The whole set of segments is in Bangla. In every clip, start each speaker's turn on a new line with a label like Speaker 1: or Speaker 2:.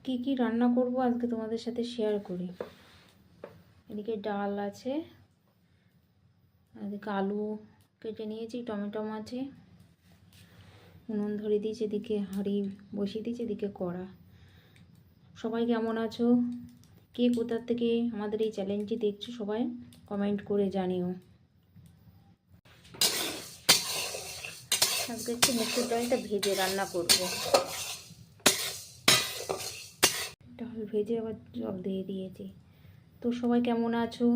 Speaker 1: কি কি রান্না করব আজকে তোমাদের সাথে শেয়ার করি। এদিকে ডাল আছে, এদিকে আলু কেটে নিয়েছি, টমেটো আছে, উনুন ধরে দিয়েছি, এদিকে হাঁড়ি বসিয়ে দিয়েছি, এদিকে কড়া। সবাই কেমন আছো? কে কোথা থেকে আমাদের এই চ্যালেঞ্জটি দেখছো সবাই কমেন্ট করে জানিও। আজকে একটু মুসুর ডালটা ভেজে রান্না করব। ডাল ভেজে আবার জল দিয়ে দিয়েছি। তো সবাই কেমন আছো?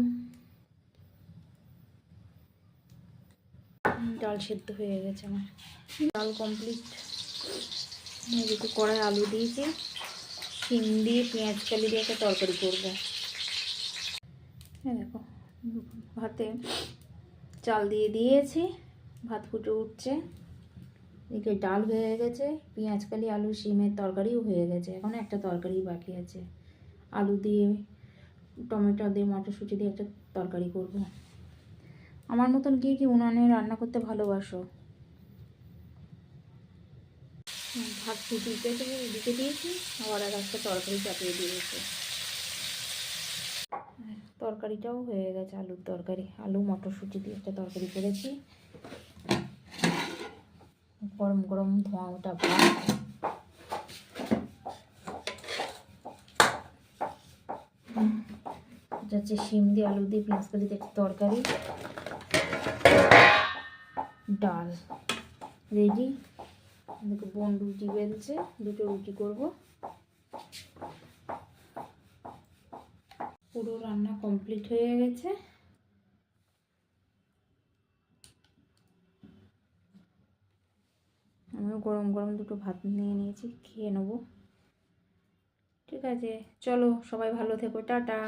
Speaker 1: ডাল সেদ্ধ হয়ে গেছে আমার, ডাল কমপ্লিট। এদিকে কড়াই আলু দিয়েছি, শিম দিয়ে পেঁয়াজ কালি দিয়ে একটা তরকারি করবো। হ্যাঁ দেখো, ভাতে চাল দিয়ে দিয়েছি, ভাত ফুটে উঠছে। এদিকে ডাল হয়ে গেছে, পেঁয়াজ কালি আলু শিমের তরকারিও হয়ে গেছে। এখন একটা তরকারি বাকি আছে, আলু দিয়ে টমেটো দিয়ে মটরশুঁটি দিয়ে একটা তরকারি করব। আমার মতন কি কি উনানে রান্না করতে ভালোবাসো? ভাত ফুটিতে দিকে দিয়েছি, আবার আর একটা তরকারি চাপিয়ে দিয়েছি। তরকারিটাও হয়ে গেছে, আলুর তরকারি, আলু মটরশুঁটি দিয়ে একটা তরকারি করেছি। গরম গরম ধোঁয়া ওটা ভাত। এটা হচ্ছে শিম দিয়ে আলু দিয়ে পেঁয়াজ কালি দিয়ে একটা তরকারি। ডাল রেডি। দেখো বোন রুটি বেলছে, দুটো রুটি করব। পুরো রান্না কমপ্লিট হয়ে গেছে। আমিও গরম গরম দুটো ভাত নিয়ে নিয়েছি, খেয়ে নেবো। ঠিক আছে, চলো সবাই ভালো থেকো, টাটা।